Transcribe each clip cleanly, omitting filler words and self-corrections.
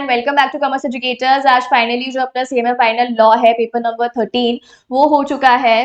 Welcome back to commerce educators. आज finally जो अपना सेमी फाइनल लॉ है पेपर नंबर 13 वो हो चुका है।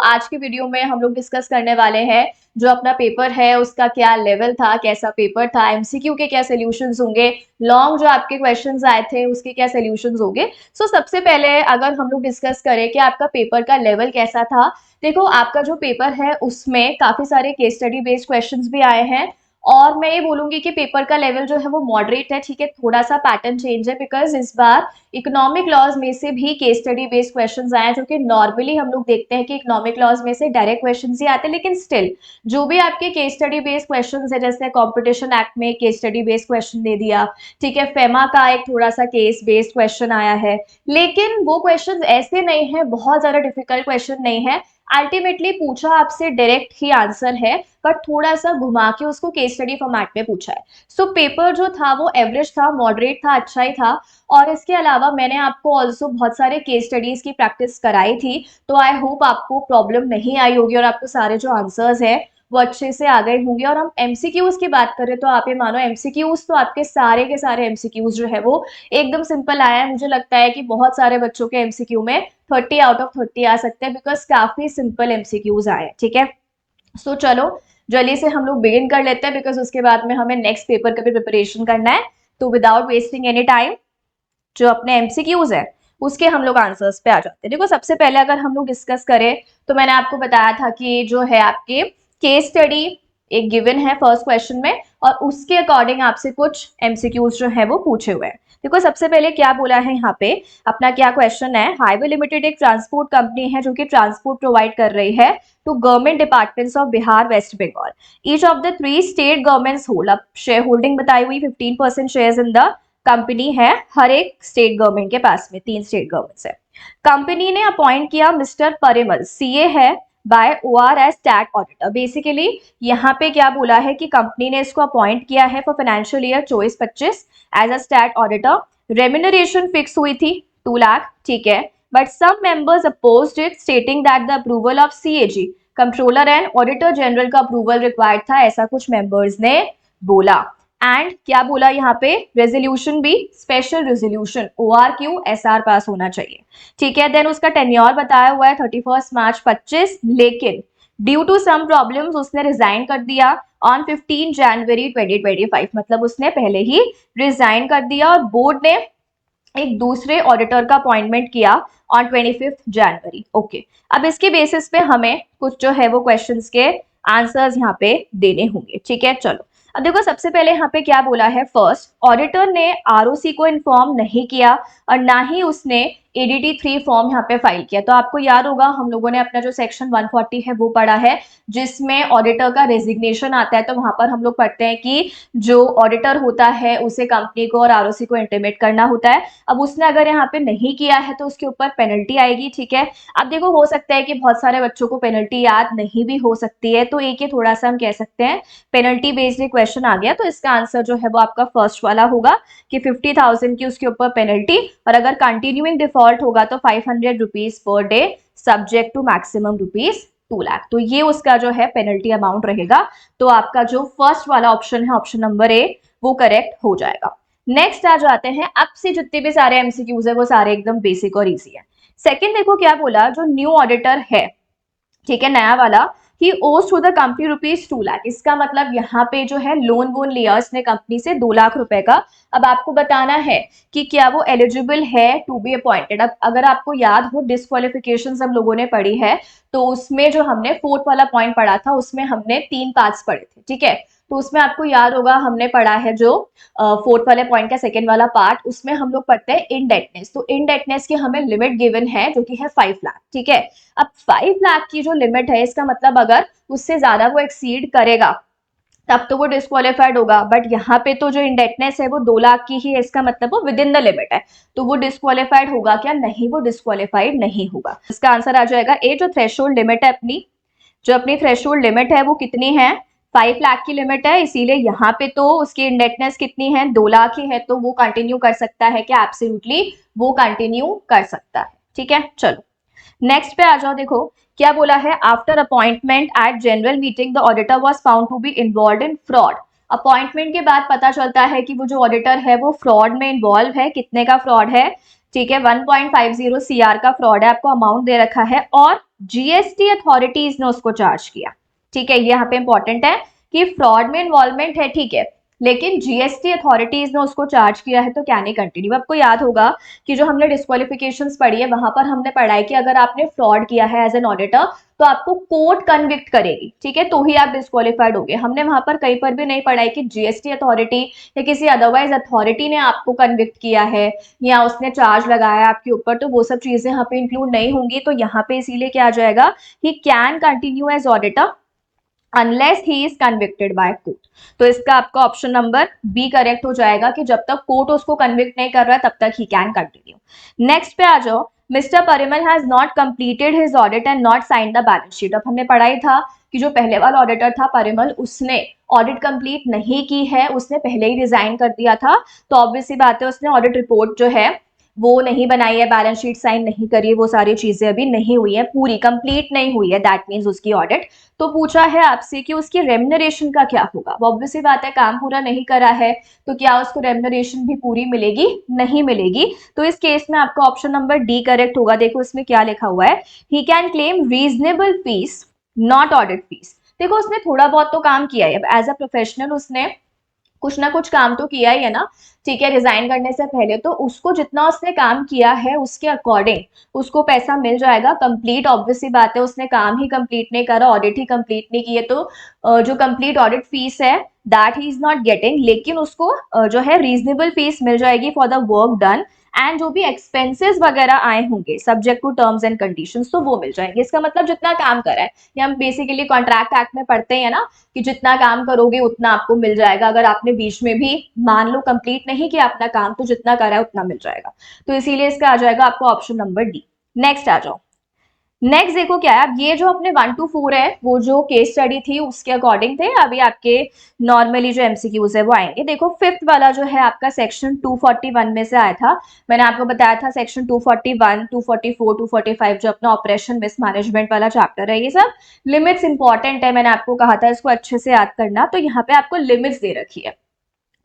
आज की वीडियो में हम लोग डिस्कस करने वाले हैं जो अपना पेपर है उसका क्या लेवल था, कैसा पेपर था, एमसीक्यू के क्या सोल्यूशंस होंगे, लॉन्ग जो आपके क्वेश्चंस आए थे उसके क्या सोल्यूशंस होंगे। सबसे पहले अगर हम लोग डिस्कस करें कि आपका पेपर का लेवल कैसा था। देखो, आपका जो पेपर है उसमें काफी सारे केस स्टडी बेस्ड क्वेश्चंस भी आए हैं और मैं ये बोलूंगी कि पेपर का लेवल जो है वो मॉडरेट है। ठीक है, थोड़ा सा पैटर्न चेंज है बिकॉज इस बार इकोनॉमिक लॉज में से भी केस स्टडी बेस्ड क्वेश्चंस आए हैं, जो कि नॉर्मली हम लोग देखते हैं कि इकोनॉमिक लॉज में से डायरेक्ट क्वेश्चंस ही आते हैं, लेकिन स्टिल जो भी आपके केस स्टडी बेस्ड क्वेश्चंस है, जैसे कंपटीशन एक्ट में केस स्टडी बेस्ड क्वेश्चन दे दिया, ठीक है, फेमा का एक थोड़ा सा केस बेस्ड क्वेश्चन आया है, लेकिन वो क्वेश्चंस ऐसे नहीं है, बहुत ज्यादा डिफिकल्ट क्वेश्चन नहीं है। अल्टीमेटली पूछा आपसे डायरेक्ट ही आंसर है, बट थोड़ा सा घुमा के उसको केस स्टडी फॉर्मेट में पूछा है। पेपर जो था वो एवरेज था, मॉडरेट था, अच्छा ही था। और इसके अलावा मैंने आपको ऑल्सो बहुत सारे केस स्टडीज की प्रैक्टिस कराई थी, तो आई होप आपको प्रॉब्लम नहीं आई होगी और आपको सारे जो आंसर्स है वो अच्छे से आ गए होंगे। और हम एमसीक्यूज की बात करें तो आप ये मानो एमसीक्यूज तो आपके सारे के सारे एमसीक्यूज जो है वो एकदम सिंपल आया है। मुझे लगता है कि बहुत सारे बच्चों के एमसीक्यू में 30 आउट ऑफ 30 आ सकते हैं बिकॉज काफी सिंपल एमसीक्यूज आए हैं। ठीक है, चलो जल्दी से हम लोग बिगिन कर लेते हैं बिकॉज उसके बाद में हमें नेक्स्ट पेपर का भी प्रिपरेशन करना है। तो विदाउट वेस्टिंग एनी टाइम जो अपने एमसीक्यूज है उसके हम लोग आंसर्स पे आ जाते हैं। देखो, सबसे पहले अगर हम लोग डिस्कस करें तो मैंने आपको बताया था कि जो है आपके केस स्टडी एक गिवन है फर्स्ट क्वेश्चन में और उसके अकॉर्डिंग आपसे कुछ एमसीक्यूज जो है वो पूछे हुए हैं। देखो, सबसे पहले क्या बोला है यहाँ पे, अपना क्या क्वेश्चन है, हाईवे लिमिटेड एक ट्रांसपोर्ट कंपनी है जो कि ट्रांसपोर्ट प्रोवाइड कर रही है to government departments of Bihar, West Bengal. Each of the 3 state governments hold, अब शेयर होल्डिंग बताई हुई 15% शेयर्स इन द कंपनी है, हर एक स्टेट गवर्नमेंट के पास में 3 स्टेट गवर्नमेंट्स है। कंपनी ने अपॉइंट किया मिस्टर परिमल, सीए है, by or as stat auditor. Basically यहाँ पे क्या बोला है कि कंपनी ने इसको अपॉइंट किया है for financial year 24-25 as a stat auditor. Remuneration fix हुई थी 2 लाख, ठीक है, but some members opposed it stating that the approval of CAG, controller and auditor general का अप्रूवल रिक्वायर्ड था, ऐसा कुछ मेंबर्स ने बोला। एंड क्या बोला यहाँ पे, रेजोल्यूशन भी स्पेशल रेजोल्यूशन ORQ SR पास होना चाहिए। ठीक है, देन उसका टेन्योर बताया हुआ है 31 मार्च 25, लेकिन ड्यू टू सम प्रॉब्लम्स उसने रिजाइन कर दिया ऑन 15 जनवरी 2025, मतलब उसने पहले ही रिजाइन कर दिया और बोर्ड ने एक दूसरे ऑडिटर का अपॉइंटमेंट किया ऑन 25 जनवरी। ओके, अब इसके बेसिस पे हमें कुछ जो है वो क्वेश्चंस के आंसर्स यहाँ पे देने होंगे। ठीक है, चलो अब देखो, सबसे पहले यहाँ पे क्या बोला है, फर्स्ट ऑडिटर ने आरओसी को इन्फॉर्म नहीं किया और ना ही उसने ADT 3 फॉर्म यहाँ पे फाइल किया। तो आपको याद होगा हम लोगों ने अपना जो सेक्शन 140 है वो पढ़ा है जिसमें ऑडिटर का रेजिग्नेशन आता है। तो वहां पर हम लोग पढ़ते हैं कि जो ऑडिटर होता है उसे कंपनी को और आरओसी को इंटीमेट करना होता है। अब उसने अगर यहाँ पे नहीं किया है तो उसके ऊपर पेनल्टी आएगी। ठीक है, अब देखो हो सकता है कि बहुत सारे बच्चों को पेनल्टी याद नहीं भी हो सकती है, तो एक ये थोड़ा सा हम कह सकते हैं पेनल्टी बेस्ड क्वेश्चन आ गया। तो इसका आंसर जो है वो आपका फर्स्ट वाला होगा कि 50,000 की उसके ऊपर पेनल्टी, और अगर कंटिन्यूइंग डिफॉल्ट होगा तो 500 rupees per day subject to maximum rupees 2 lakh. तो ये उसका जो है पेनल्टी अमाउंट रहेगा। तो आपका जो फर्स्ट वाला ऑप्शन है, ऑप्शन नंबर ए, वो करेक्ट हो जाएगा। नेक्स्ट आ जाते हैं, अब से जितने भी सारे एमसीक्यूज है वो सारे एकदम बेसिक और इजी है। सेकंड देखो क्या बोला, जो न्यू ऑडिटर है, ठीक है, नया वाला, he owes to the company rupees 2 lakh. इसका मतलब यहाँ पे जो है लोन वोन लिया उसने कंपनी से 2 लाख रुपए का। अब आपको बताना है कि क्या वो एलिजिबल है टू बी अपॉइंटेड। अब अगर आपको याद हो डिस्क्वालिफिकेशन हम लोगों ने पढ़ी है, तो उसमें जो हमने फोर्थ वाला पॉइंट पढ़ा था उसमें हमने 3 पार्ट्स पढ़े थे। ठीक है, तो उसमें आपको याद होगा हमने पढ़ा है जो फोर्थ वाले पॉइंट का सेकेंड वाला पार्ट, उसमें हम लोग पढ़ते हैं इनडेटनेस। तो इनडेटनेस की हमें लिमिट गिवन है जो कि है 5 लाख। ठीक है, अब 5 लाख की जो लिमिट है इसका मतलब अगर उससे ज्यादा वो एक्सीड करेगा तब तो वो डिस्क्वालिफाइड होगा, बट यहाँ पे तो जो इंडेटनेस है वो 2 लाख की ही है, इसका मतलब वो विद इन द लिमिट है। तो वो डिस्क्वालिफाइड होगा क्या, नहीं, वो डिस्क्वालिफाइड नहीं होगा। इसका आंसर आ जाएगा ए। जो थ्रेशोल्ड लिमिट है अपनी, जो अपनी थ्रेशोल्ड लिमिट है वो कितनी है, 5 लाख की लिमिट है, इसीलिए यहाँ पे तो उसकी इंडेटनेस कितनी है, 2 लाख ही है, तो वो कंटिन्यू कर सकता है क्या, एब्सोल्युटली वो कंटिन्यू कर सकता है। ठीक है, चलो नेक्स्ट पे आ जाओ। देखो क्या बोला है, after appointment at general meeting the auditor was found to be involved in fraud appointment के बाद पता चलता है कि वो जो ऑडिटर है वो फ्रॉड में इन्वॉल्व है, कितने का फ्रॉड है, ठीक है 1.50 CR का फ्रॉड है, आपको अमाउंट दे रखा है और जीएसटी अथॉरिटीज ने उसको चार्ज किया, ठीक है। ये यहाँ पे इंपॉर्टेंट है कि फ्रॉड में इन्वॉल्वमेंट है, ठीक है, लेकिन जीएसटी अथॉरिटीज ने उसको चार्ज किया है, तो क्या नहीं कंटिन्यू। आपको याद होगा कि जो हमने डिस्क्वालिफिकेशंस पढ़ी है वहां पर हमने पढ़ा है कि अगर आपने फ्रॉड किया है एज एन ऑडिटर तो आपको कोर्ट कन्विक्ट करेगी, ठीक है, तो ही आप डिस्क्वालिफाइड होगे। हमने वहां पर कहीं पर भी नहीं पढ़ा है कि जीएसटी अथॉरिटी या किसी अदरवाइज अथॉरिटी ने आपको कन्विक्ट किया है या उसने चार्ज लगाया आपके ऊपर, तो वो सब चीजें यहाँ पे इंक्लूड नहीं होंगी। तो यहाँ पे इसीलिए क्या आ जाएगा, he can continue as auditor unless he is convicted by court. तो इसका आपका ऑप्शन नंबर बी करेक्ट हो जाएगा कि जब तक कोर्ट उसको कन्विक्ट नहीं कर रहा है तब तक ही कैन कंटिन्यू। नेक्स्ट पे आ जाओ, mister Parimal has not completed his audit and not sign the balance sheet. अब हमने पढ़ा ही था कि जो पहले वाला ऑडिटर था परिमल, उसने ऑडिट कंप्लीट नहीं की है, उसने पहले ही रिजाइन कर दिया था, तो ऑब्वियस सी बात है उसने ऑडिट रिपोर्ट जो है वो नहीं बनाई है, बैलेंस शीट साइन नहीं करी है, वो सारी चीजें अभी नहीं हुई है, पूरी कंप्लीट नहीं हुई है, दैट मीन्स उसकी ऑडिट। तो पूछा है आपसे कि उसकी रेम्युनरेशन का क्या होगा। वो ऑब्वियस सी बात है काम पूरा नहीं करा है तो क्या उसको रेम्युनरेशन भी पूरी मिलेगी, नहीं मिलेगी। तो इस केस में आपका ऑप्शन नंबर डी करेक्ट होगा। देखो इसमें क्या लिखा हुआ है, he can claim reasonable fees not audit fees. देखो उसने थोड़ा बहुत तो काम किया है, एज अ प्रोफेशनल उसने कुछ ना कुछ काम तो किया ही है ना, ठीक है, रिजाइन करने से पहले। तो उसको जितना उसने काम किया है उसके अकॉर्डिंग उसको पैसा मिल जाएगा कंप्लीट। ऑब्वियस सी बात है उसने काम ही कंप्लीट नहीं करा, ऑडिट ही कंप्लीट नहीं किए, तो जो कंप्लीट ऑडिट फीस है that he is not getting, लेकिन उसको जो है रीजनेबल फीस मिल जाएगी for the work done and जो भी एक्सपेंसेस वगैरह आए होंगे subject to terms and conditions तो वो मिल जाएंगे। इसका मतलब जितना काम करा है, ये हम बेसिकली कॉन्ट्रैक्ट एक्ट में पढ़ते हैं ना कि जितना काम करोगे उतना आपको मिल जाएगा। अगर आपने बीच में भी मान लो कंप्लीट नहीं किया अपना काम तो जितना करा है उतना मिल जाएगा। तो इसीलिए इसका आ जाएगा आपको ऑप्शन नंबर डी। नेक्स्ट आ जाओ, नेक्स्ट देखो क्या है। अब ये जो अपने 1 to 4 है वो जो केस स्टडी थी उसके अकॉर्डिंग थे, अभी आपके नॉर्मली जो एमसीक्यूज है वो आएंगे। देखो फिफ्थ वाला जो है आपका सेक्शन 241 में से आया था, मैंने आपको बताया था सेक्शन 241, 244, 245 जो अपना ऑपरेशन मिसमैनेजमेंट वाला चैप्टर है, ये सब लिमिट्स इंपॉर्टेंट है, मैंने आपको कहा था इसको अच्छे से याद करना। तो यहाँ पे आपको लिमिट्स दे रखी है,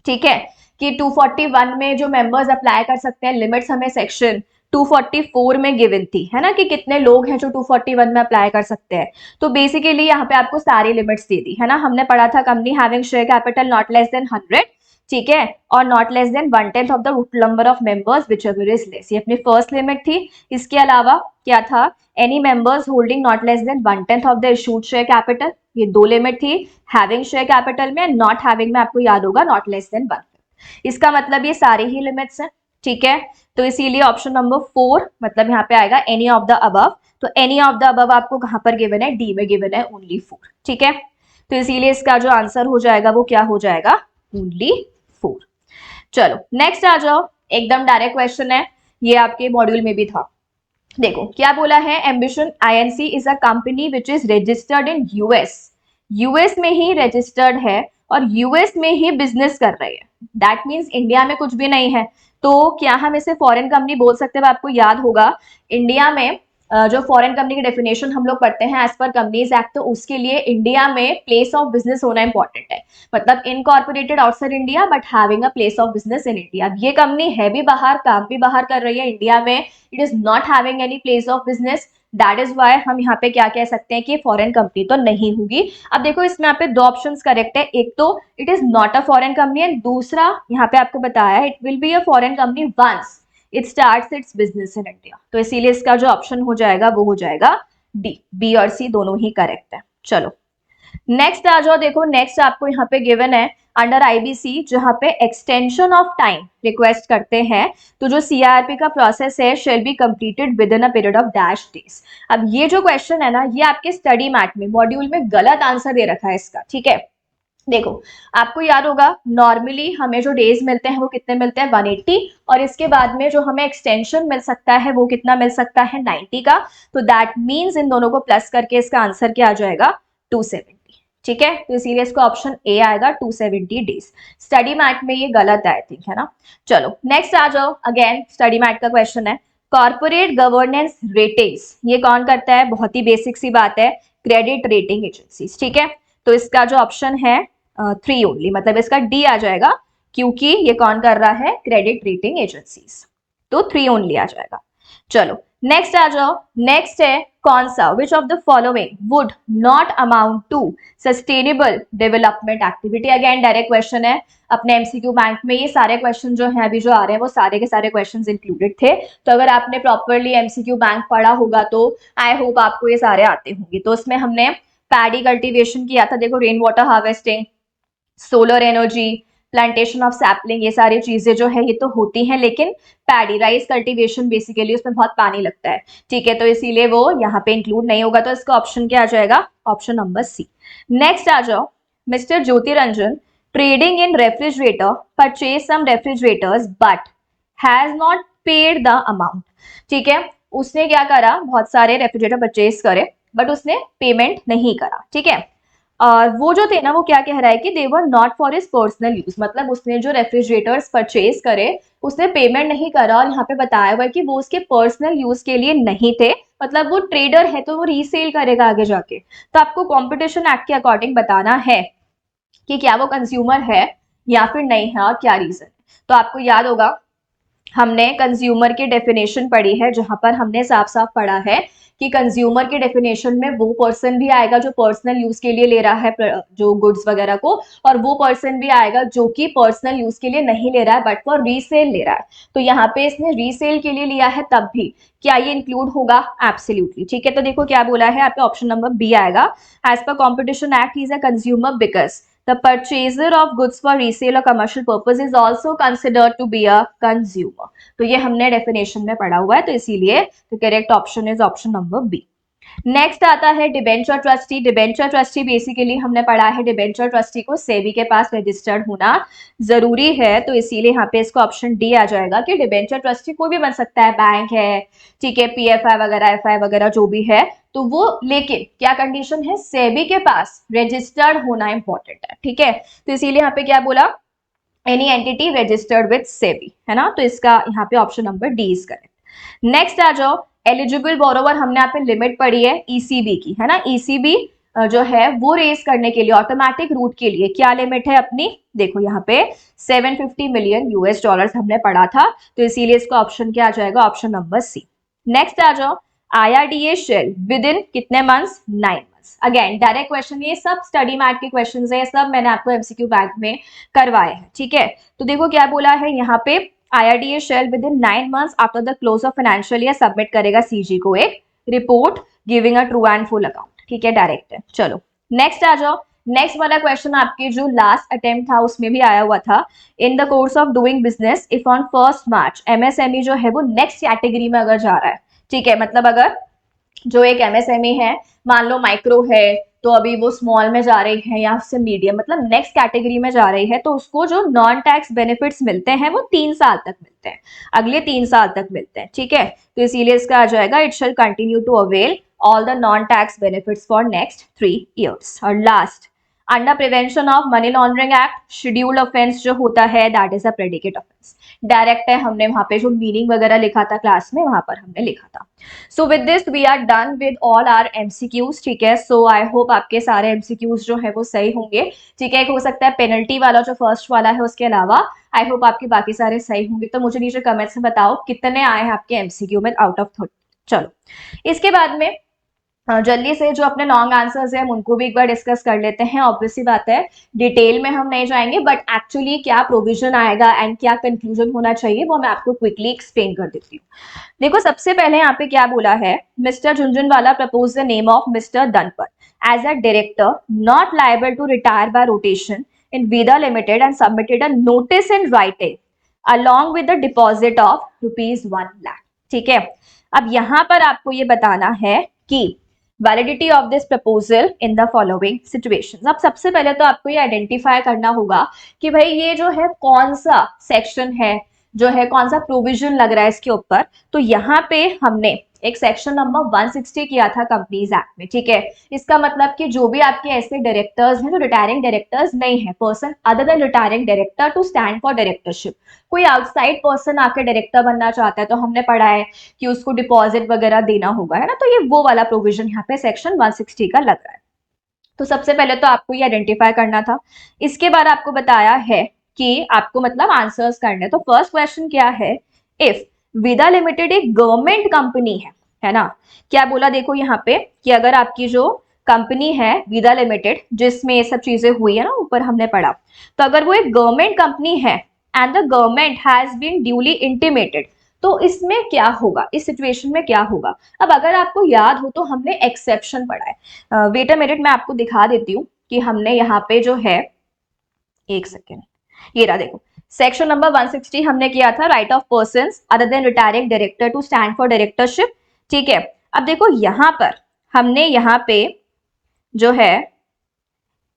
ठीक है, कि 241 में जो मेंबर्स अप्लाई कर सकते हैं लिमिट्स हमें सेक्शन 244 में गिवन थी, है ना, कि कितने लोग हैं जो 241 में अप्लाई कर सकते हैं। तो बेसिकली यहाँ पे आपको सारी लिमिट्स दे दी है ना। हमने पढ़ा था company having share capital not less than 100, ठीक है, और not less than 1/10 of the total number of members whichever is less, ये अपनी फर्स्ट लिमिट थी। इसके अलावा क्या था, any members holding not less than 1/10 of the issued share capital, ये दो लिमिट थी। हैविंग शेयर कैपिटल में, नॉट हैविंग में आपको याद होगा नॉट लेस देन 1/5। इसका मतलब ये सारे ही लिमिट्स हैं, ठीक है। तो इसीलिए ऑप्शन नंबर 4 मतलब यहाँ पे आएगा एनी ऑफ द अबव। तो एनी ऑफ द अबव आपको कहां पर गिवन है, डी में गिवन है ओनली 4, ठीक है। तो इसीलिए इसका जो आंसर हो जाएगा वो क्या हो जाएगा, ओनली 4। चलो नेक्स्ट आ जाओ, एकदम डायरेक्ट क्वेश्चन है, ये आपके मॉड्यूल में भी था। देखो क्या बोला है, ambition INC is a company which is registered in US, US में ही रजिस्टर्ड है और यूएस में ही बिजनेस कर रहे हैं, दैट मीन्स इंडिया में कुछ भी नहीं है। तो क्या हम इसे फॉरेन कंपनी बोल सकते हैं। आपको याद होगा इंडिया में जो फॉरेन कंपनी की डेफिनेशन हम लोग पढ़ते हैं एज पर कंपनीज एक्ट, तो उसके लिए इंडिया में प्लेस ऑफ बिजनेस होना इंपॉर्टेंट है, मतलब incorporated outside India but having a place of business in India. ये कंपनी है भी बाहर, काम भी बाहर कर रही है, इंडिया में it is not having any place of business, that is why हम यहाँ पे क्या कह सकते हैं कि फॉरेन कंपनी तो नहीं होगी। अब देखो इसमें यहाँ पे दो ऑप्शंस करेक्ट है, एक तो it is not a foreign company and दूसरा यहाँ पे आपको बताया it will be a foreign company once it starts its business in India. तो इसीलिए इसका जो ऑप्शन हो जाएगा वो हो जाएगा डी, बी और सी दोनों ही करेक्ट है। चलो नेक्स्ट आ जाओ, देखो नेक्स्ट आपको यहाँ पे गिवन है अंडर आईबीसी, जहां पे एक्सटेंशन ऑफ टाइम रिक्वेस्ट करते हैं, तो जो सीआरपी का प्रोसेस है shall be completed with in a period of dash days. अब ये जो क्वेश्चन है ना, ये आपके स्टडी मैट में मॉड्यूल में गलत आंसर दे रखा है इसका, ठीक है। देखो आपको याद होगा नॉर्मली हमें जो डेज मिलते हैं वो कितने मिलते हैं 180, और इसके बाद में जो हमें एक्सटेंशन मिल सकता है वो कितना मिल सकता है 90 का। तो दैट मीन्स इन दोनों को प्लस करके इसका आंसर क्या आ जाएगा 270, ठीक है। तो इसीलिए इसका ऑप्शन ए आएगा 270 डेज। स्टडी मैट में ये गलत है आई थिंक, है ना। चलो नेक्स्ट आ जाओ, अगेन स्टडी मैट का क्वेश्चन है, कॉर्पोरेट गवर्नेंस रेटिंग्स ये कौन करता है, बहुत ही बेसिक सी बात है, क्रेडिट रेटिंग एजेंसीज, ठीक है। तो इसका जो ऑप्शन है 3 ओनली, मतलब इसका डी आ जाएगा क्योंकि ये कौन कर रहा है, क्रेडिट रेटिंग एजेंसीज, तो 3 ओनली आ जाएगा। चलो नेक्स्ट आ जाओ, नेक्स्ट है कौन सा, which of the following would not amount to sustainable development activity. Again direct question है, अपने एमसीक्यू बैंक में ये सारे क्वेश्चन जो हैं अभी जो आ रहे हैं वो सारे के सारे क्वेश्चन इंक्लूडेड थे, तो अगर आपने प्रॉपरली एमसीक्यू बैंक पढ़ा होगा तो आई होप आपको ये सारे आते होंगे। तो उसमें हमने पैडी कल्टीवेशन किया था, देखो rain water harvesting, solar energy, plantation of sapling, ये सारी चीजें जो है ये तो होती हैं, लेकिन पैडी राइस कल्टीवेशन बेसिकली उसमें बहुत पानी लगता है, ठीक है, तो इसीलिए वो यहाँ पे इंक्लूड नहीं होगा, तो इसका ऑप्शन क्या आ जाएगा, ऑप्शन नंबर सी। नेक्स्ट आ जाओ, mister Jyoti Ranjan trading in refrigerator purchase some refrigerators but has not paid the amount. ठीक है, उसने क्या करा, बहुत सारे रेफ्रिजरेटर परचेज करे बट उसने पेमेंट नहीं करा, ठीक है, और वो जो थे ना वो क्या कह रहा है कि they were not for his personal use, मतलब उसने जो रेफ्रिजरेटर्स परचेज करे उसने पेमेंट नहीं करा, और यहाँ पे बताया हुआ है कि वो उसके पर्सनल यूज के लिए नहीं थे, मतलब वो ट्रेडर है तो वो रीसेल करेगा आगे जाके, तो आपको कॉम्पिटिशन एक्ट के अकॉर्डिंग बताना है कि क्या वो कंज्यूमर है या फिर नहीं है और क्या रीजन है। तो आपको याद होगा हमने कंज्यूमर की डेफिनेशन पढ़ी है, जहां पर हमने साफ साफ पढ़ा है कि कंज्यूमर के डेफिनेशन में वो पर्सन भी आएगा जो पर्सनल यूज के लिए ले रहा है जो गुड्स वगैरह को, और वो पर्सन भी आएगा जो कि पर्सनल यूज के लिए नहीं ले रहा है बट फॉर रीसेल ले रहा है। तो यहाँ पे इसने रीसेल के लिए लिया है, तब भी क्या ये इंक्लूड होगा, एब्सोल्युटली, ठीक है। तो देखो क्या बोला है, आपके ऑप्शन नंबर बी आएगा, as per competition act is a consumer because the purchaser of goods for resale or commercial purpose is also considered to be a consumer। तो ये हमने डेफिनेशन में पढ़ा हुआ है, तो इसीलिए the correct option is option number B। Next आता है debenture trustee. Debenture trustee basically हमने पढ़ा है, डिबेंचर ट्रस्टी को सेबी के पास रजिस्टर्ड होना जरूरी है, तो इसीलिए यहाँ पे इसका ऑप्शन डी आ जाएगा कि डिबेंचर ट्रस्टी कोई भी बन सकता है, बैंक है, ठीक है, पीएफआई वगैरह, एफआई वगैरह जो भी है, तो वो लेकिन क्या कंडीशन है, सेबी के पास रजिस्टर्ड होना इंपॉर्टेंट है, ठीक है, तो इसीलिए यहाँ पे क्या बोला, any entity registered with SEBI, है ना, तो इसका यहाँ पे option number D is correct. Next आ जाओ, एलिजिबल बोरोवर, हमने यहाँ पे लिमिट पढ़ी है ईसीबी की, है ना, ईसीबी जो है वो रेज करने के लिए ऑटोमेटिक रूट के लिए क्या लिमिट है अपनी, देखो यहाँ पे 750 मिलियन यूएस डॉलर्स हमने पढ़ा था, तो इसीलिए इसका ऑप्शन क्या आ जाएगा, ऑप्शन नंबर सी। नेक्स्ट आ जाओ, IRDA शेल विद इन कितने months, 9 months. Again direct question, ये सब स्टडी मैट के क्वेश्चन है, सब मैंने आपको एमसीक्यू बैंक में करवाए हैं, ठीक है। तो देखो क्या बोला है यहाँ पे, IRDA shall within 9 months after the close of financial year submit करेगा सीजी को एक report giving a true and full account, ठीक है, डायरेक्ट है। चलो नेक्स्ट आ जाओ, नेक्स्ट वाला क्वेश्चन आपके जो लास्ट अटेम्प्ट था उसमें भी आया हुआ था, in the course of doing business if on 1 March MSME जो है वो नेक्स्ट कैटेगरी में अगर जा रहा है, ठीक है, मतलब अगर जो एक एमएसएमई है, मान लो माइक्रो है, तो अभी वो स्मॉल में जा रही है या उससे मीडियम, मतलब नेक्स्ट कैटेगरी में जा रही है, तो उसको जो नॉन टैक्स बेनिफिट्स मिलते हैं वो 3 साल तक मिलते हैं, अगले 3 साल तक मिलते हैं, ठीक है, तो इसीलिए इसका आ जाएगा, it shall continue to avail all the non tax benefits for next 3 years. और last, under prevention of money laundering act scheduled offence जो होता है that is a predicate offence, direct है, हमने वहां पे जो मीनिंग वगैरह लिखा था क्लास में वहां पर हमने लिखा था। So with this we are done with all our MCQs, ठीक है, सो आई होप आपके सारे एमसीक्यूज जो है वो सही होंगे, ठीक है, एक हो सकता है पेनल्टी वाला जो फर्स्ट वाला है, उसके अलावा आई होप आपके बाकी सारे सही होंगे। तो मुझे नीचे कमेंट्स में बताओ कितने आए हैं आपके एमसीक्यू में आउट ऑफ 30। चलो इसके बाद में जल्दी से जो अपने लॉन्ग आंसर्स हैं उनको भी एक बार डिस्कस कर लेते हैं। ऑब्वियसली बात है डिटेल में हम नहीं जाएंगे, बट एक्चुअली क्या प्रोविजन आएगा एंड क्या कंक्लूजन होना चाहिए वो मैं आपको क्विकली एक्सप्लेन कर देती हूँ। देखो सबसे पहले यहाँ पे क्या बोला है, mister Jhunjhunwala propose the name of mister Danpat as a director not liable to retire by rotation in Veda limited and submitted a notice in writing along with the deposit of ₹1 lakh, ठीक है। अब यहाँ पर आपको ये बताना है कि validity of this proposal in the following situations. अब सबसे पहले तो आपको ये आइडेंटिफाई करना होगा कि भाई ये जो है कौन सा सेक्शन है, जो है कौन सा प्रोविजन लग रहा है इसके ऊपर। तो यहाँ पे हमने एक सेक्शन नंबर 160 किया था कंपनीज एक्ट में, ठीक है। इसका मतलब कि जो भी आपके ऐसे डायरेक्टर्स हैं जो रिटायरिंग डायरेक्टर्स नहीं है, person other than retiring director to stand for directorship, कोई आउटसाइड पर्सन आके डायरेक्टर बनना चाहता है तो हमने पढ़ा है कि उसको डिपॉजिट वगैरह देना होगा, है ना, तो ये वो वाला प्रोविजन यहाँ पे सेक्शन 160 का लग रहा है। तो सबसे पहले तो आपको ये आइडेंटिफाई करना था। इसके बाद आपको बताया है कि आपको मतलब आंसर्स करने। तो फर्स्ट क्वेश्चन क्या है, इफ विदा लिमिटेड एक गवर्नमेंट कंपनी है ना। क्या बोला देखो यहाँ पे कि अगर आपकी जो कंपनी है विदा लिमिटेड, जिसमें ये सब चीजें हुई है ना, ऊपर हमने पढ़ा, तो अगर वो एक गवर्नमेंट कंपनी है and the government has been duly intimated, तो इसमें क्या होगा, इस सिचुएशन में क्या होगा। अब अगर आपको याद हो तो हमने एक्सेप्शन पढ़ा है। वेट अ मिनट, मैं आपको दिखा देती हूँ कि हमने यहाँ पे जो है, एक सेकेंड, ये रहा देखो, सेक्शन नंबर 160 हमने किया था, right of person other than retiring director to stand for directorship. ठीक है, अब देखो यहाँ पर हमने यहाँ पे जो है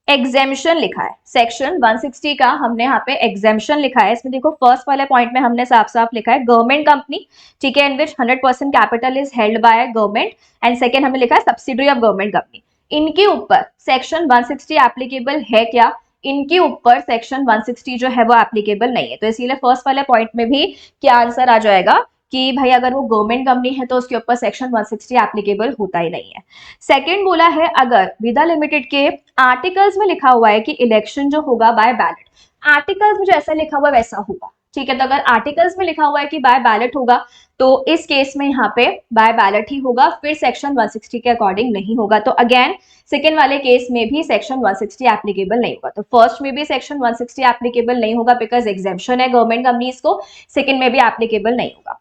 एग्जेम्पशन लिखा है, सेक्शन 160 का हमने यहाँ पे एग्जेम्पशन लिखा है। इसमें देखो फर्स्ट वाले पॉइंट में हमने साफ साफ लिखा है गवर्नमेंट कंपनी, ठीक है, इन विच 100% capital is held by government, and second हमने लिखा है सब्सिडरी ऑफ गवर्नमेंट कंपनी। इनके ऊपर सेक्शन 160 एप्लीकेबल है क्या, इनके ऊपर सेक्शन 160 जो है वो एप्लीकेबल नहीं है। तो इसीलिए फर्स्ट वाले पॉइंट में भी क्या आंसर आ जाएगा कि भाई अगर वो गवर्नमेंट कंपनी है तो उसके ऊपर सेक्शन 160 एप्लीकेबल होता ही नहीं है। सेकंड बोला है अगर विदा लिमिटेड के आर्टिकल्स में लिखा हुआ है कि इलेक्शन जो होगा बाय बैलेट, आर्टिकल्स में जैसा लिखा हुआ वैसा होगा, ठीक है। तो अगर आर्टिकल्स में लिखा हुआ है कि बाय बैलेट होगा तो इस केस में यहाँ पे बाय बैलेट ही होगा, फिर सेक्शन 160 के अकॉर्डिंग नहीं होगा। तो अगेन सेकेंड वाले केस में भी सेक्शन 160 एप्लीकेबल नहीं होगा। तो फर्स्ट में भी सेक्शन 160 एप्लीकेबल नहीं होगा बिकॉज एग्जेम्पशन है गवर्नमेंट कंपनीज को, सेकेंड में भी एप्लीकेबल नहीं होगा।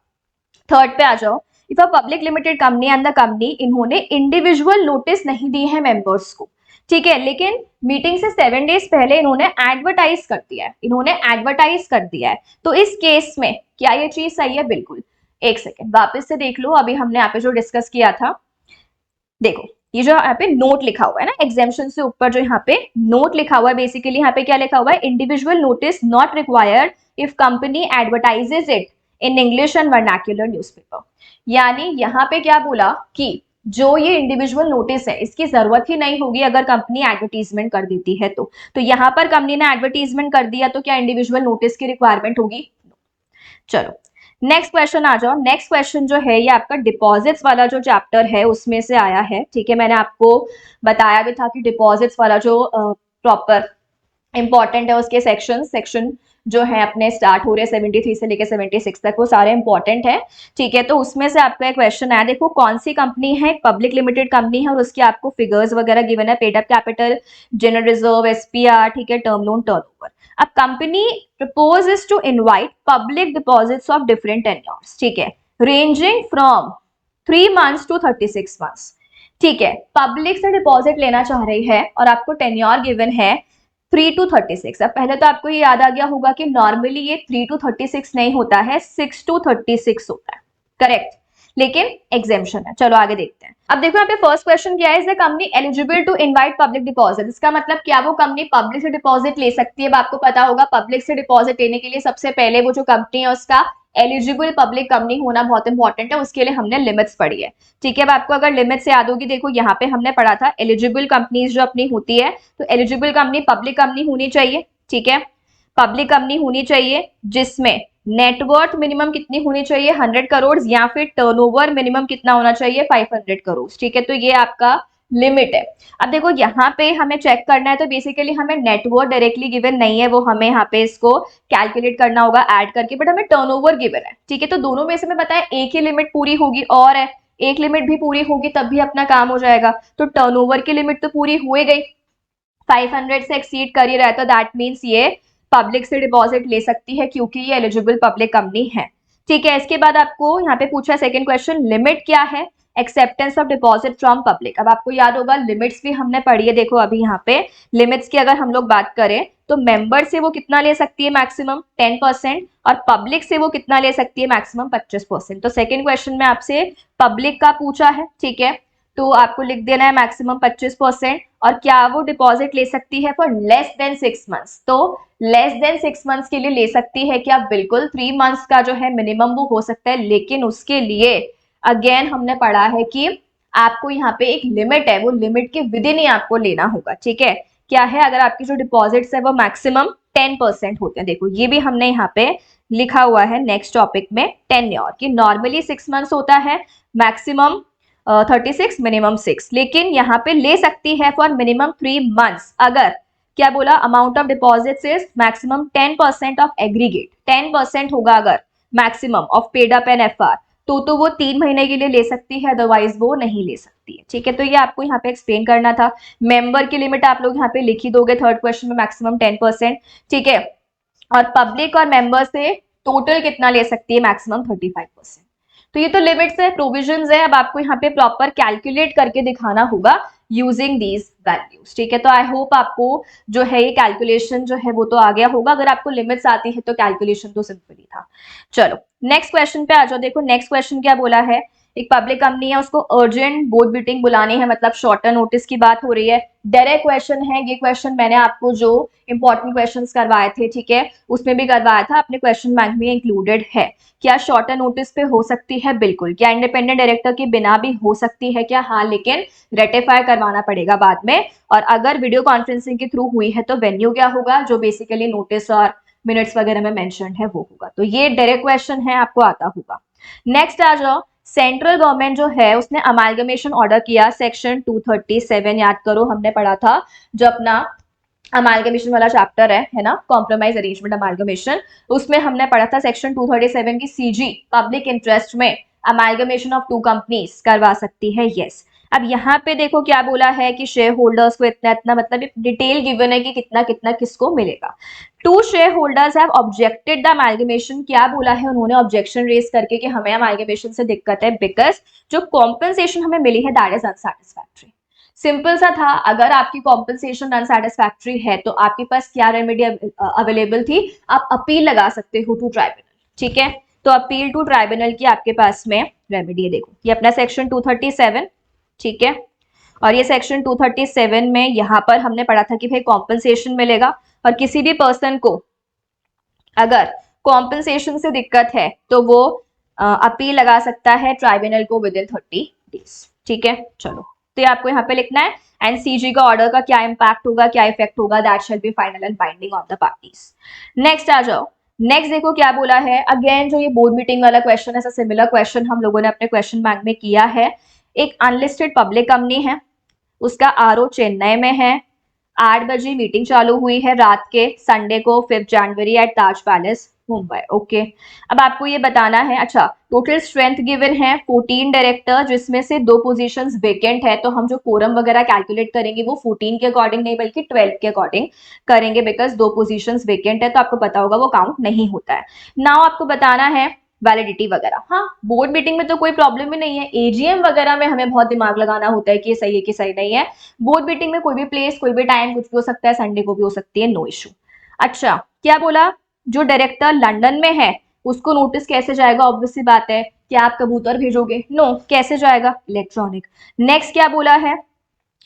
थर्ड पे आ जाओ, if a public limited company and the company, इन्होंने इंडिविजुअल नोटिस नहीं दी है मेंबर्स को, ठीक है, लेकिन मीटिंग से 7 डेज पहले इन्होंने एडवर्टाइज कर दिया है, इन्होंने एडवर्टाइज कर दिया है। तो इस केस में क्या ये चीज सही है? बिल्कुल। एक सेकेंड वापस से देख लो, अभी हमने यहाँ पे जो डिस्कस किया था, देखो ये जो यहाँ पे नोट लिखा हुआ है ना, एग्जेम्पशन से ऊपर जो यहाँ पे नोट लिखा हुआ है, बेसिकली यहाँ पे क्या लिखा हुआ है, individual notice not required if company advertises it in English and vernacular newspaper. यानी यहाँ पे क्या बोला कि जो ये इंडिविजुअल नोटिस है इसकी जरूरत ही नहीं होगी अगर कंपनी एडवर्टीजमेंट कर देती है तो यहाँ पर कंपनी ने एडवर्टीजमेंट कर दिया तो क्या इंडिविजुअल नोटिस की रिक्वायरमेंट होगी? चलो नेक्स्ट क्वेश्चन आ जाओ। नेक्स्ट क्वेश्चन जो है ये आपका डिपॉजिट्स वाला जो चैप्टर है उसमें से आया है, ठीक है। मैंने आपको बताया भी था कि डिपॉजिट्स वाला जो प्रॉपर इंपॉर्टेंट है उसके सेक्शन जो है अपने स्टार्ट हो रहे हैं 73 से लेकर 76 तक, वो सारे इंपॉर्टेंट है, ठीक है। तो उसमें से आपका एक क्वेश्चन आया, देखो कौन सी कंपनी है, पब्लिक लिमिटेड कंपनी है और उसकी आपको फिगर्स वगैरह गिवन है, paid up capital, general reserve, SPR, ठीक है, टर्म लोन, टर्नओवर। अब company proposes to invite public deposits of different tenures, ठीक है, ranging from 3 months to 36 months, ठीक है। पब्लिक से डिपॉजिट लेना चाह रही है और आपको टेन्योर गिवन है 3 to 36। अब पहले तो आपको ये याद आ गया होगा कि नॉर्मली ये 3 to 36 नहीं होता है, 6 to 36 होता है, करेक्ट, लेकिन एग्जेम्पशन है। चलो आगे देखते हैं। अब देखो यहाँ पे फर्स्ट क्वेश्चन क्या है, is the company eligible to invite public deposit. इसका मतलब क्या वो कंपनी पब्लिक से डिपॉजिट ले सकती है? अब आपको पता होगा पब्लिक से डिपॉजिट लेने के लिए सबसे पहले वो जो कंपनी है उसका एलिजिबल पब्लिक कंपनी होना बहुत इंपॉर्टेंट है, उसके लिए हमने लिमिट्स पढ़ी है, ठीक है। अब आपको अगर लिमिट्स याद होगी, देखो यहाँ पे हमने पढ़ा था एलिजिबल कंपनीज जो अपनी होती है, तो एलिजिबल कंपनी पब्लिक कंपनी होनी चाहिए, ठीक है, पब्लिक कंपनी होनी चाहिए जिसमें नेटवर्थ मिनिमम कितनी होनी चाहिए, 100 करोड़, या फिर टर्नओवर मिनिमम कितना होना चाहिए, 500 करोड़, ठीक है। तो ये आपका लिमिट है। अब देखो यहाँ पे हमें चेक करना है, तो बेसिकली हमें नेटवर्थ डायरेक्टली गिवन नहीं है, वो हमें यहाँ पे इसको कैलकुलेट करना होगा ऐड करके, बट हमें टर्नओवर गिवन है, ठीक है। तो दोनों में से मैं बताया एक ही लिमिट पूरी होगी और है एक लिमिट भी पूरी होगी तब भी अपना काम हो जाएगा। तो टर्नओवर की लिमिट तो पूरी हो गई, 500 से एक्सीड कर ही रहा है, तो दैट मीन्स ये पब्लिक से डिपॉजिट ले सकती है क्योंकि ये एलिजिबल पब्लिक कंपनी है, ठीक है। इसके बाद आपको यहाँ पे पूछा सेकंड क्वेश्चन, लिमिट क्या है, acceptance of deposit from public. अब आपको याद होगा लिमिट्स भी हमने पढ़ी है, देखो अभी यहाँ पे लिमिट्स की अगर हम लोग बात करें तो मेंबर से वो कितना ले सकती है, मैक्सिमम 10%, और पब्लिक से वो कितना ले सकती है, मैक्सिमम 25%। तो सेकंड क्वेश्चन में आपसे पब्लिक का पूछा है, ठीक है, तो आपको लिख देना है मैक्सिमम 25%, और क्या वो डिपॉजिट ले सकती है फॉर लेस देन 6 मंथ्स, तो लेस देन 6 मंथ्स के लिए ले सकती है क्या, बिल्कुल। 3 मंथ्स का जो है मिनिमम वो हो सकता है, लेकिन उसके लिए अगेन हमने पढ़ा है कि आपको यहाँ पे एक लिमिट है, वो लिमिट के विद इन ही आपको लेना होगा, ठीक है। क्या है, अगर आपकी जो डिपॉजिट्स है वो मैक्सिमम 10% होते हैं, देखो ये भी हमने यहाँ पे लिखा हुआ है नेक्स्ट टॉपिक में, टेन्योर की नॉर्मली 6 मंथ्स होता है, मैक्सिमम 36, मिनिमम 6, लेकिन यहाँ पे ले सकती है फॉर मिनिमम 3 months। अगर क्या बोला, amount of deposits is maximum 10% of aggregate, 10% होगा अगर maximum of paid up and FR, तो वो 3 महीने के लिए ले सकती है, अदरवाइज वो नहीं ले सकती है। ठीक है, तो ये आपको यहाँ पे एक्सप्लेन करना था। मेंबर की लिमिट आप लोग यहाँ पे लिख ही दोगे थर्ड क्वेश्चन में, मैक्सिमम 10%। ठीक है, और पब्लिक और मेंबर से टोटल कितना ले सकती है, मैक्सिमम 35%। तो ये तो लिमिट्स है, प्रोविजंस है, अब आपको यहाँ पे प्रॉपर कैलकुलेट करके दिखाना होगा यूजिंग दीज वैल्यूज। ठीक है, तो आई होप आपको जो है ये कैलकुलेशन जो है वो तो आ गया होगा। अगर आपको लिमिट्स आती है तो कैलकुलेशन तो सिंपल ही था। चलो नेक्स्ट क्वेश्चन पे आ जाओ। देखो नेक्स्ट क्वेश्चन क्या बोला है, एक पब्लिक कंपनी है, उसको अर्जेंट बोर्ड मीटिंग बुलानी है, मतलब शॉर्टर नोटिस की बात हो रही है। डायरेक्ट क्वेश्चन है ये, क्वेश्चन मैंने आपको जो इंपॉर्टेंट क्वेश्चंस करवाए थे, ठीक है, उसमें भी करवाया था, अपने क्वेश्चन बैंक में इंक्लूडेड है। क्या शॉर्टर नोटिस पे हो सकती है? बिल्कुल। क्या इंडिपेंडेंट डायरेक्टर के बिना भी हो सकती है? क्या हाँ, लेकिन रेटिफाई करवाना पड़ेगा बाद में। और अगर वीडियो कॉन्फ्रेंसिंग के थ्रू हुई है तो वेन्यू क्या होगा, जो बेसिकली नोटिस और मिनट्स वगैरह में मेंशन है वो होगा। तो ये डायरेक्ट क्वेश्चन है, आपको आता होगा। नेक्स्ट आ जाओ, सेंट्रल गवर्नमेंट जो है उसने अमालगमेशन ऑर्डर किया, सेक्शन 237, याद करो हमने पढ़ा था जो अपना अमालगमेशन वाला चैप्टर है ना, कॉम्प्रोमाइज अरेंजमेंट अमालगमेशन, उसमें हमने पढ़ा था सेक्शन 237 की सीजी पब्लिक इंटरेस्ट में अमालगमेशन ऑफ 2 कंपनीज करवा सकती है। यस, अब यहाँ पे देखो क्या बोला है कि शेयर होल्डर्स को इतना इतना, मतलब डिटेल गिवन है कि कितना कितना किसको मिलेगा। 2 share holders have objected the amalgamation. क्या बोला है उन्होंने, ऑब्जेक्शन रेज करके कि हमें अमालगमेशन से दिक्कत है बिकॉज जो कॉम्पेंसेशन हमें मिली है दैट इज अनसैटिस्फैक्टरी। सिंपल सा था, अगर आपकी कॉम्पेंसेशन अनसैटिस्फैक्टरी है तो आपके पास क्या रेमेडी अवेलेबल थी, आप अपील लगा सकते हो टू ट्राइब्यूनल। ठीक है, तो अपील टू ट्राइब्यूनल की आपके पास में रेमेडी है। देखो ये अपना सेक्शन 237, ठीक है, और ये सेक्शन 237 में यहाँ पर हमने पढ़ा था कि भाई कॉम्पेंसेशन मिलेगा, और किसी भी पर्सन को अगर कॉम्पेंसेशन से दिक्कत है तो वो अपील लगा सकता है ट्राइब्यूनल को विद इन 30 डेज। ठीक है, चलो तो ये आपको यहाँ पे लिखना है। एनसीजी का ऑर्डर का क्या इंपैक्ट होगा, क्या इफेक्ट होगा, that shall be final and binding on the parties. Next आ जाओ, नेक्स्ट देखो क्या बोला है। अगेन जो ये बोर्ड मीटिंग वाला क्वेश्चन है, ऐसा सिमिलर क्वेश्चन हम लोगों ने अपने क्वेश्चन बैंक में किया है। एक अनलिस्टेड पब्लिक कंपनी है, उसका आरओ चेन्नई में है, 8 बजे मीटिंग चालू हुई है रात के संडे को 5 जनवरी एट ताज पैलेस मुंबई। ओके, अब आपको ये बताना है, अच्छा टोटल स्ट्रेंथ गिवन है 14 डायरेक्टर, जिसमें से 2 पोजीशंस वेकेंट है, तो हम जो कोरम वगैरह कैलकुलेट करेंगे वो 14 के अकॉर्डिंग नहीं बल्कि 12 के अकॉर्डिंग करेंगे, बिकॉज 2 पोजीशंस वेकेंट है तो आपको पता होगा वो काउंट नहीं होता है। नाउ आपको बताना है वैलिडिटी वगैरह। हाँ, बोर्ड मीटिंग में तो कोई प्रॉब्लम ही नहीं है, एजीएम वगैरह में हमें बहुत दिमाग लगाना होता है कि ये सही है कि सही नहीं है। बोर्ड मीटिंग में कोई भी प्लेस, कोई भी टाइम, कुछ भी हो सकता है, संडे को भी हो सकती है, नो इशू। अच्छा, क्या बोला, जो डायरेक्टर लंदन में है उसको नोटिस कैसे जाएगा, ऑब्वियस सी बात है, क्या आप कबूतर भेजोगे? नो, कैसे जाएगा, इलेक्ट्रॉनिक। नेक्स्ट क्या बोला है,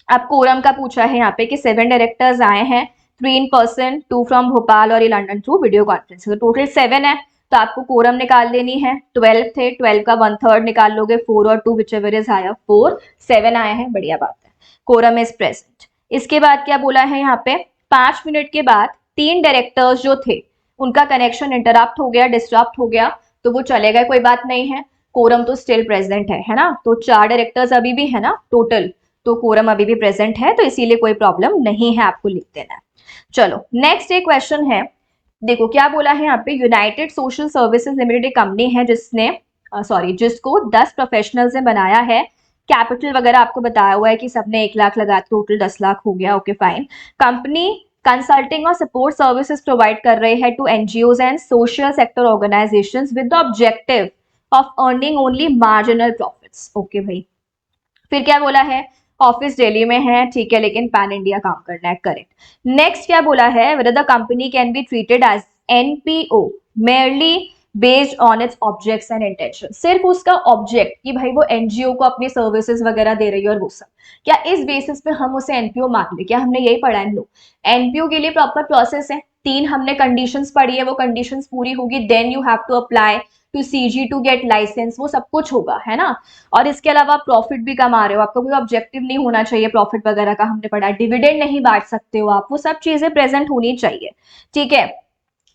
अब कोरम का पूछा है यहाँ पे कि 7 डायरेक्टर्स आए हैं, 3 इन पर्सन, 2 फ्रॉम भोपाल और ये लंदन थ्रू वीडियो कॉन्फ्रेंसिंग, तो टोटल 7 है, तो आपको कोरम निकाल देनी है। 12 थे, 12 का 1/3 निकाल लोगे, 4 और 2 विच एवर इज हायर, 4, 7 आए हैं, बढ़िया बात है, कोरम इज प्रेजेंट। इसके बाद क्या बोला है यहाँ पे, 5 मिनट के बाद 3 डायरेक्टर्स जो थे उनका कनेक्शन इंटरप्ट हो गया, डिस्टर्ब हो गया, तो वो चले गए, कोई बात नहीं है, कोरम तो स्टिल प्रेजेंट है ना, तो 4 डायरेक्टर्स अभी भी है ना टोटल, तो कोरम अभी भी प्रेजेंट है, तो इसीलिए कोई प्रॉब्लम नहीं है, आपको लिख देना है। चलो नेक्स्ट एक क्वेश्चन है, देखो क्या बोला है यहाँ पे, यूनाइटेड सोशल सर्विसेज लिमिटेड एक कंपनी है जिसने जिसको 10 प्रोफेशनल्स ने बनाया है, कैपिटल वगैरह आपको बताया हुआ है कि सबने 1 लाख लगा, टोटल 10 लाख हो गया। ओके फाइन, कंपनी कंसल्टिंग और सपोर्ट सर्विसेज प्रोवाइड कर रहे हैं to NGOs and social sector organisations with the objective of earning only marginal profits. Okay भाई, फिर क्या बोला है, ऑफिस दिल्ली में है, ठीक है, लेकिन पैन इंडिया काम करना है, करेक्ट। नेक्स्ट क्या बोला है, whether the company can be treated as NPO merely based on its objects and intention, सिर्फ उसका ऑब्जेक्ट कि भाई वो एनजीओ को अपनी सर्विसेज वगैरह दे रही है और वो सब, क्या इस बेसिस पे हम उसे एनपीओ मान ले? क्या हमने यही पढ़ा है? नो, एनपीओ के लिए प्रॉपर प्रोसेस है, 3 हमने कंडीशंस पढ़ी है, वो कंडीशंस पूरी होगी then you have to apply to CG to get licence, वो सब कुछ होगा, है ना। और इसके अलावा प्रॉफिट भी कमा रहे हो, आपका कोई ऑब्जेक्टिव नहीं होना चाहिए प्रॉफिट वगैरह का, हमने पढ़ा डिविडेंड नहीं बांट सकते हो आप, वो सब चीजें प्रेजेंट होनी चाहिए, ठीक है।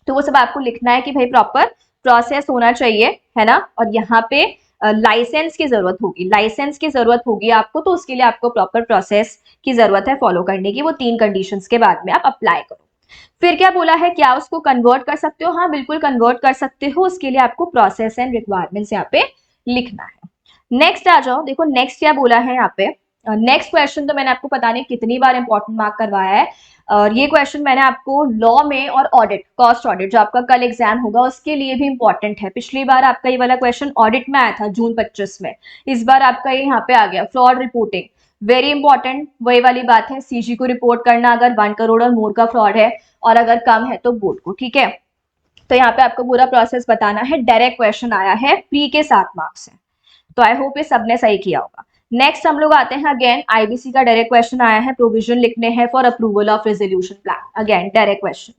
तो वो सब आपको लिखना है कि भाई प्रॉपर प्रोसेस होना चाहिए, है ना। और यहाँ पे लाइसेंस की जरूरत होगी, लाइसेंस की जरूरत होगी आपको, तो उसके लिए आपको प्रॉपर प्रोसेस की जरूरत है फॉलो करने की। वो 3 कंडीशंस के बाद में आप अप्लाई करो। फिर क्या बोला है, क्या उसको कन्वर्ट कर सकते हो? हाँ बिल्कुल कन्वर्ट कर सकते हो। उसके लिए आपको प्रोसेस एंड रिक्वायरमेंट्स यहाँ पे लिखना है। नेक्स्ट आ जाओ, देखो नेक्स्ट क्या बोला है यहाँ पे। नेक्स्ट क्वेश्चन तो मैंने आपको पता नहीं कितनी बार इंपॉर्टेंट मार्क करवाया है, और ये क्वेश्चन मैंने आपको लॉ में और ऑडिट, कॉस्ट ऑडिट जो आपका कल एग्जाम होगा उसके लिए भी इंपॉर्टेंट है। पिछली बार आपका ये वाला क्वेश्चन ऑडिट में आया था जून 25 में, इस बार आपका ये यहाँ पे आ गया फ्रॉड रिपोर्टिंग। वेरी इंपॉर्टेंट, वही वाली बात है, सीजी को रिपोर्ट करना अगर 1 करोड़ और मोर का फ्रॉड है, और अगर कम है तो बोर्ड को। ठीक है, तो यहाँ पे आपको पूरा प्रोसेस बताना है। डायरेक्ट क्वेश्चन आया है, प्री के 7 मार्क्स है, तो आई होप ये सबने सही किया होगा। नेक्स्ट हम लोग आते हैं, अगेन आईबीसी का डायरेक्ट क्वेश्चन आया है, प्रोविजन लिखने हैं for approval of resolution plan, again direct question.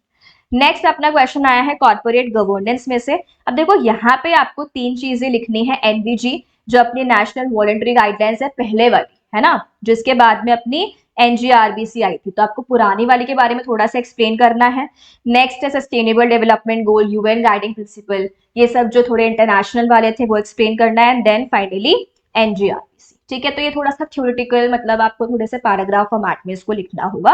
Next अपना क्वेश्चन आया है कॉर्पोरेट गवर्नेंस में से। अब देखो यहाँ पे आपको 3 चीजें लिखनी है। एनवीजी जो अपनी नेशनल वॉलंटरी गाइडलाइंस है पहले वाली, है ना, जिसके बाद में अपनी एनजीआरबीसी आई थी, तो आपको पुरानी वाली के बारे में थोड़ा सा एक्सप्लेन करना है। नेक्स्ट है sustainable development goal, UN guiding principal, ये सब जो थोड़े इंटरनेशनल वाले थे वो एक्सप्लेन करना है। And then finally NGRBC. ठीक है, तो ये थोड़ा सा थ्योरेटिकल, मतलब आपको थोड़े से पैराग्राफ फॉर्मेट में इसको लिखना होगा।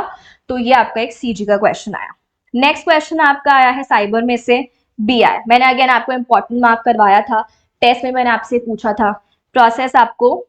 तो ये आपका एक सीजी का क्वेश्चन आया। नेक्स्ट क्वेश्चन आपका आया है साइबर में से बीआई। मैंने अगेन आपको इंपॉर्टेंट मार्क करवाया था, टेस्ट में मैंने आपसे पूछा था। प्रोसेस आपको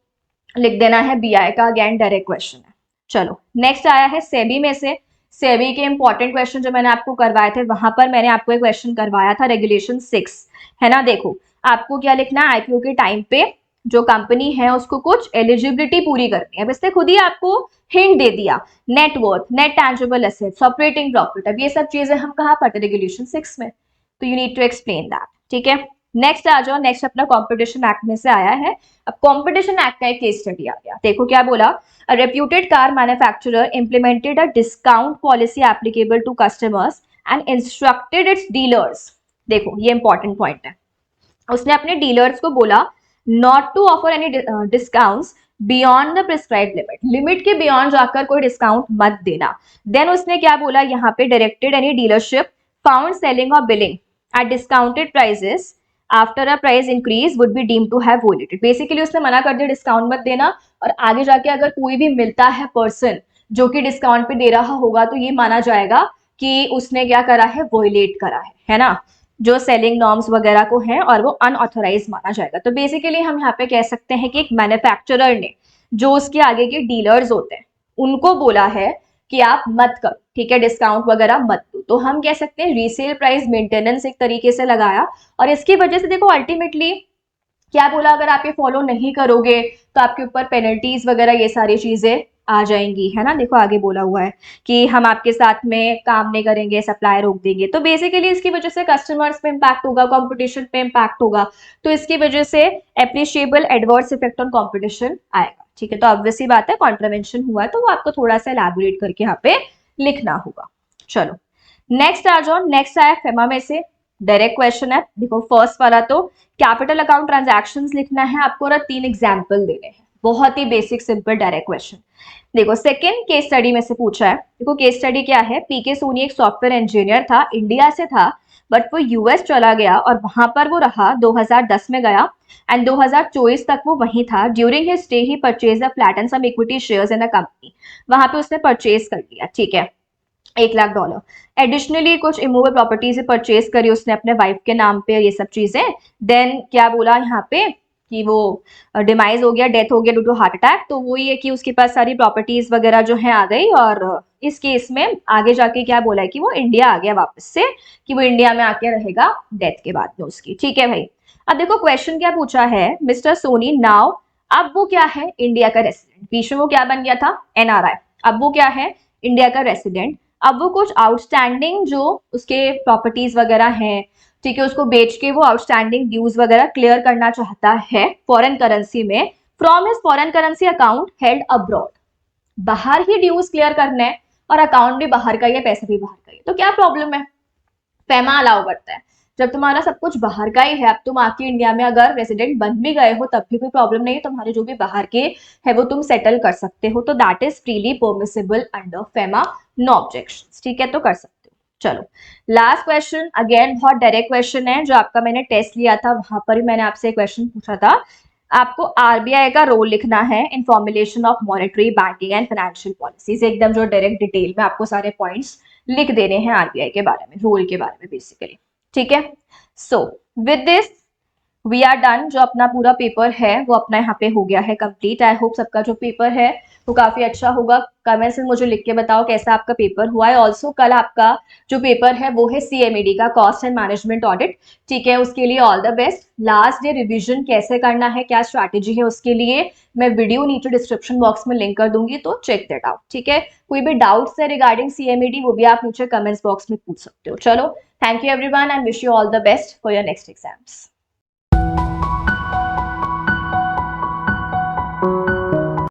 लिख देना है बीआई का, अगेन डायरेक्ट क्वेश्चन है। चलो नेक्स्ट आया है सेबी में से। सेबी के इंपॉर्टेंट क्वेश्चन जो मैंने आपको करवाए थे, वहां पर मैंने आपको एक क्वेश्चन करवाया था रेगुलेशन 6, है ना। देखो आपको क्या लिखना है, आईपीओ के टाइम पे जो कंपनी है उसको कुछ एलिजिबिलिटी पूरी करनी है। अब इसने खुद ही आपको हिंट दे दिया, net worth, net tangible assets, operating profit. अब ये सब चीजें हम कहाँ पढ़ते, रेगुलेशन 6 में, तो you need to explain that. ठीक है, नेक्स्ट आ जाओ। नेक्स्ट अपना कॉम्पिटिशन एक्ट में से आया है। अब कॉम्पिटिशन एक्ट का एक केस स्टडी आ गया। देखो क्या बोला, a reputed car manufacturer implemented a discount policy applicable to customers and instructed its dealers. देखो ये इंपॉर्टेंट पॉइंट है, उसने अपने डीलर्स को बोला not to offer any discounts beyond the prescribe limit, limit के बियॉन्ड जाकर कोई डिस्काउंट मत देना। देन उसने क्या बोला यहाँ पे, directed any dealership found selling और billing at discounted prices after a price increase would be deemed to have violated. Basically उसने मना कर दिया डिस्काउंट मत देना, और आगे जाके अगर कोई भी मिलता है पर्सन जो कि डिस्काउंट पे दे रहा होगा, तो ये माना जाएगा कि उसने क्या करा है, वोलेट करा है ना, जो सेलिंग नॉर्म्स वगैरह को है, और वो अनऑथोराइज माना जाएगा। तो बेसिकली हम यहाँ पे कह सकते हैं कि एक मैन्युफैक्चरर ने जो उसके आगे के डीलर्स होते हैं उनको बोला है कि आप मत करो, ठीक है, डिस्काउंट वगैरह मत दो। तो हम कह सकते हैं रीसेल प्राइस मेंटेनेंस एक तरीके से लगाया, और इसकी वजह से देखो अल्टीमेटली क्या बोला, अगर आप ये फॉलो नहीं करोगे तो आपके ऊपर पेनल्टीज वगैरह ये सारी चीजें आ जाएंगी, है ना। देखो आगे बोला हुआ है कि हम आपके साथ में काम नहीं करेंगे, सप्लाई रोक देंगे। तो बेसिकली इसकी वजह से कस्टमर्स पे इम्पैक्ट होगा, कंपटीशन पे इम्पैक्ट होगा, तो इसकी वजह से appreciable adverse effect on competition आएगा। ठीक है, तो ऑब्वियसली बात है कॉन्ट्रवेंशन हुआ है, तो वो आपको थोड़ा सा एलैबोरेट करके यहाँ पे लिखना होगा। चलो नेक्स्ट आ जाओ। नेक्स्ट आया फेमा में से, डायरेक्ट क्वेश्चन है। देखो फर्स्ट वाला तो कैपिटल अकाउंट ट्रांजैक्शंस लिखना है आपको, और 3 एग्जांपल देने हैं, बहुत ही बेसिक सिंपल डायरेक्ट क्वेश्चन। देखो सेकंड केस स्टडी में से पूछा है। देखो केस स्टडी क्या है, पीके सोनी एक सॉफ्टवेयर इंजीनियर था, इंडिया से था, बट वो यूएस चला गया और वहां पर वो रहा, 2010 में गया एंड 2024 तक वो वहीं था। During his stay he purchase a flat and some equity shares in a company, वहां पे उसने परचेज कर लिया, ठीक है, $1 लाख। एडिशनली कुछ इमूवेबल प्रॉपर्टीज परचेज करी उसने अपने वाइफ के नाम पे, ये सब चीजें। देन क्या बोला यहाँ पे कि वो डिमाइज हो गया, डेथ हो गया ड्यू टू हार्ट अटैक। तो वो ये कि उसके पास सारी प्रॉपर्टीज वगैरह जो है आ गई, और इस केस में आगे जाके क्या बोला है कि वो इंडिया आ गया वापस से, कि वो इंडिया में आके रहेगा डेथ के बाद में उसकी। ठीक है भाई, अब देखो क्वेश्चन क्या पूछा है, मिस्टर सोनी नाउ, अब वो क्या है, इंडिया का रेसिडेंट। बीच में वो क्या बन गया था, एनआरआई, अब वो क्या है, इंडिया का रेसिडेंट। अब वो कुछ आउटस्टैंडिंग जो उसके प्रॉपर्टीज वगैरह हैं, ठीक है, उसको बेच के वो आउटस्टैंडिंग ड्यूज वगैरह क्लियर करना चाहता है फॉरेन करेंसी में, from his foreign currency account held abroad. बाहर ही ड्यूज क्लियर करना है, और अकाउंट भी बाहर का ही है, पैसे भी बाहर का ही, तो क्या प्रॉब्लम है, फेमा अलाउ करता है। जब तुम्हारा सब कुछ बाहर का ही है, अब तुम आके इंडिया में अगर रेसिडेंट बन भी गए हो तब भी कोई प्रॉब्लम नहीं है, तुम्हारे जो भी बाहर के है वो तुम सेटल कर सकते हो, तो that is freely permissible under FEMA, no objections. ठीक है, तो कर सकते हो। चलो लास्ट क्वेश्चन, अगेन बहुत डायरेक्ट क्वेश्चन है, जो आपका मैंने टेस्ट लिया था वहां पर ही मैंने आपसे क्वेश्चन पूछा था। आपको आरबीआई का रोल लिखना है इन formulation of monetary banking and financial policies, एकदम जो डायरेक्ट डिटेल में आपको सारे पॉइंट्स लिख देने हैं आरबीआई के बारे में, रोल के बारे में बेसिकली। ठीक है, so with this we are done. जो अपना पूरा पेपर है वो अपना यहाँ पे हो गया है कंप्लीट। आई होप सबका जो पेपर है वो काफी अच्छा होगा। कमेंट्स में मुझे लिख के बताओ कैसा आपका पेपर हुआ है। ऑल्सो कल आपका जो पेपर है वो है सीएमईडी का, कॉस्ट एंड मैनेजमेंट ऑडिट। ठीक है, उसके लिए all the best. Last day revision कैसे करना है, क्या स्ट्रैटेजी है, उसके लिए मैं वीडियो नीचे डिस्क्रिप्शन बॉक्स में लिंक कर दूंगी, तो चेक दैट आउट। ठीक है, कोई भी डाउट्स है रिगार्डिंग सीएमईडी वो भी आप नीचे कमेंट्स बॉक्स में पूछ सकते हो। चलो, thank you everyone and wish you all the best for your next exams.